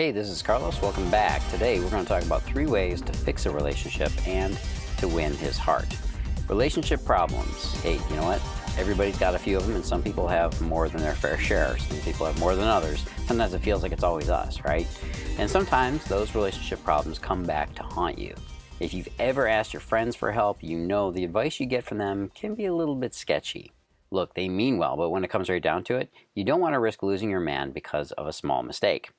Hey, this is Carlos. Welcome back. Today we're going to talk about 3 ways to fix a relationship and to win his heart. Relationship problems. Hey, you know what? Everybody's got a few of them, and some people have more than their fair share. Some people have more than others. Sometimes it feels like it's always us, right? And sometimes those relationship problems come back to haunt you. If you've ever asked your friends for help, you know the advice you get from them can be a little bit sketchy. Look, they mean well, but when it comes right down to it, you don't want to risk losing your man because of a small mistake.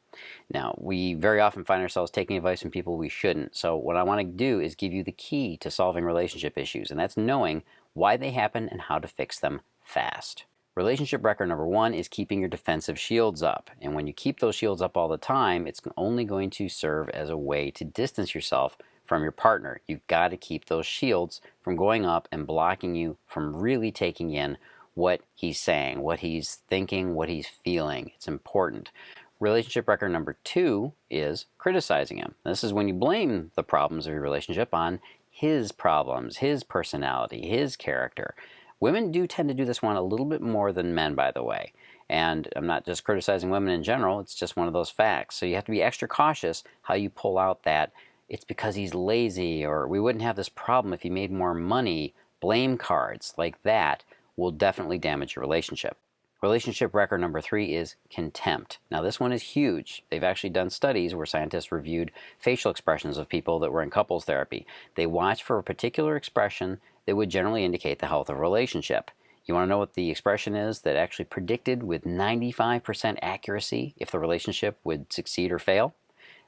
Now, we very often find ourselves taking advice from people we shouldn't. So what I want to do is give you the key to solving relationship issues, and that's knowing why they happen and how to fix them fast. Relationship record number 1 is keeping your defensive shields up. And when you keep those shields up all the time, it's only going to serve as a way to distance yourself from your partner. You've got to keep those shields from going up and blocking you from really taking in what he's saying, what he's thinking, what he's feeling. It's important. Relationship record number 2 is criticizing him. This is when you blame the problems of your relationship on his problems, his personality, his character. Women do tend to do this one a little bit more than men, by the way. And I'm not just criticizing women in general, it's just one of those facts. So you have to be extra cautious how you pull out that it's because he's lazy, or we wouldn't have this problem if he made more money. Blame cards like that will definitely damage your relationship. Relationship record number 3 is contempt. Now this one is huge. They've actually done studies where scientists reviewed facial expressions of people that were in couples therapy. They watched for a particular expression that would generally indicate the health of a relationship. You want to know what the expression is that actually predicted with 95% accuracy if the relationship would succeed or fail?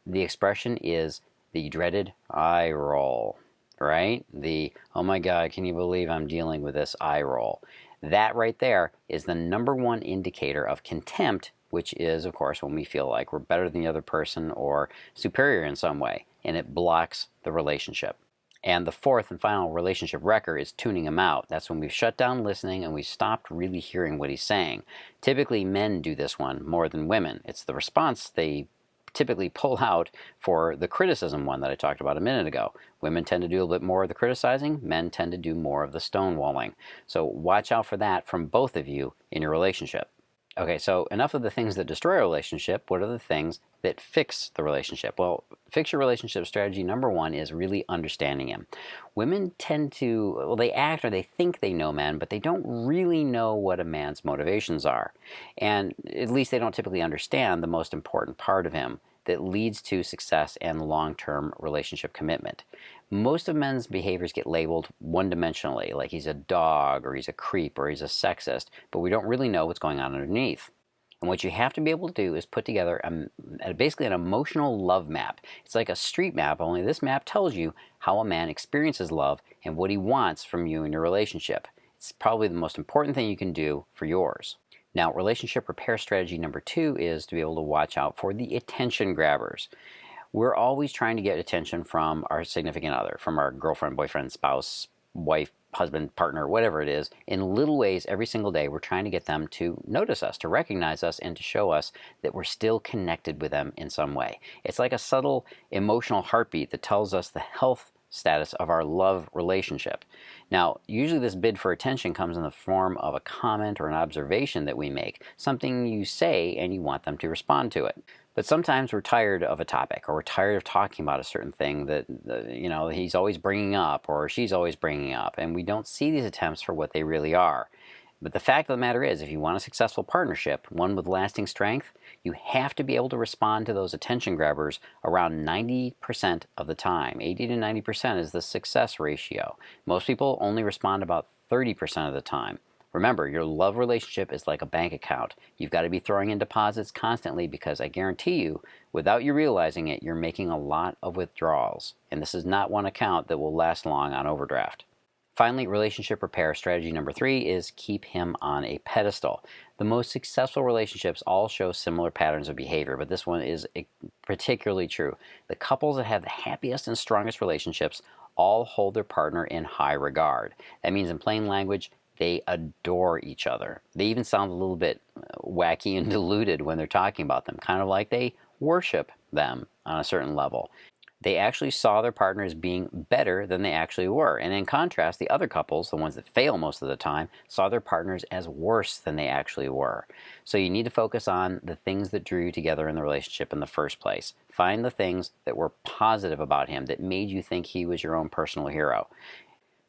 The expression is the dreaded eye roll, right? The, oh my God, can you believe I'm dealing with this eye roll? That right there is the number 1 indicator of contempt, which is, of course, when we feel like we're better than the other person or superior in some way, and it blocks the relationship. And the 4th and final relationship wrecker is tuning him out. That's when we've shut down listening and we stopped really hearing what he's saying. Typically, men do this one more than women. It's the response they typically pull out for the criticism one that I talked about a minute ago. Women tend to do a little bit more of the criticizing, men tend to do more of the stonewalling. So watch out for that from both of you in your relationship. Okay, so enough of the things that destroy a relationship. What are the things that fix the relationship? Well, fix your relationship strategy number 1 is really understanding him. Women tend to, well, they act or they think they know men, but they don't really know what a man's motivations are. And at least they don't typically understand the most important part of him that leads to success and long-term relationship commitment. Most of men's behaviors get labeled one-dimensionally, like he's a dog, or he's a creep, or he's a sexist, but we don't really know what's going on underneath. And what you have to be able to do is put together basically an emotional love map. It's like a street map, only this map tells you how a man experiences love and what he wants from you in your relationship. It's probably the most important thing you can do for yours. Now, relationship repair strategy number 2 is to be able to watch out for the attention grabbers. We're always trying to get attention from our significant other, from our girlfriend, boyfriend, spouse, wife, husband, partner, whatever it is. In little ways every single day, we're trying to get them to notice us, to recognize us, and to show us that we're still connected with them in some way. It's like a subtle emotional heartbeat that tells us the health status of our love relationship. Now, usually this bid for attention comes in the form of a comment or an observation that we make, something you say and you want them to respond to it. But sometimes we're tired of a topic, or we're tired of talking about a certain thing that he's always bringing up or she's always bringing up, and we don't see these attempts for what they really are. But the fact of the matter is, if you want a successful partnership, one with lasting strength, you have to be able to respond to those attention grabbers around 90% of the time. 80 to 90% is the success ratio. Most people only respond about 30% of the time. Remember, your love relationship is like a bank account. You've got to be throwing in deposits constantly because I guarantee you, without you realizing it, you're making a lot of withdrawals. And this is not one account that will last long on overdraft. Finally, relationship repair strategy number 3 is keep him on a pedestal. The most successful relationships all show similar patterns of behavior, but this one is particularly true. The couples that have the happiest and strongest relationships all hold their partner in high regard. That means, in plain language, they adore each other. They even sound a little bit wacky and deluded when they're talking about them, kind of like they worship them on a certain level. They actually saw their partners being better than they actually were. And in contrast, the other couples, the ones that fail most of the time, saw their partners as worse than they actually were. So you need to focus on the things that drew you together in the relationship in the first place. Find the things that were positive about him, that made you think he was your own personal hero.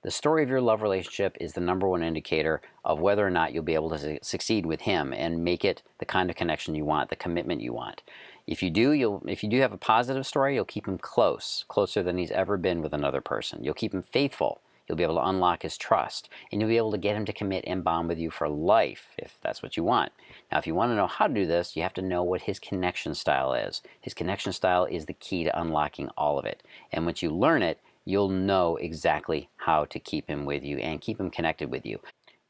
The story of your love relationship is the #1 indicator of whether or not you'll be able to succeed with him and make it the kind of connection you want, the commitment you want. If you do have a positive story, you'll keep him closer than he's ever been with another person. You'll keep him faithful. You'll be able to unlock his trust, and you'll be able to get him to commit and bond with you for life, if that's what you want. Now, if you want to know how to do this, you have to know what his connection style is. His connection style is the key to unlocking all of it. And once you learn it, you'll know exactly how to keep him with you and keep him connected with you.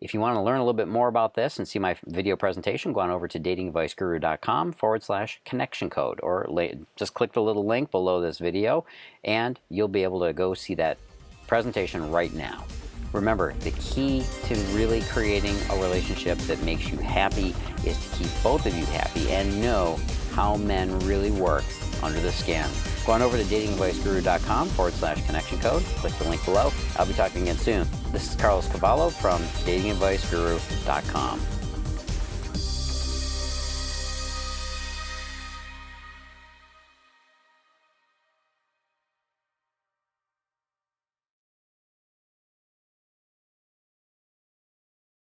If you want to learn a little bit more about this and see my video presentation, go on over to datingadviceguru.com/connection code, or just click the little link below this video and you'll be able to go see that presentation right now. Remember, the key to really creating a relationship that makes you happy is to keep both of you happy and know how men really work under the skin. Go on over to datingadviceguru.com/connection code. Click the link below. I'll be talking again soon. This is Carlos Cavallo from datingadviceguru.com.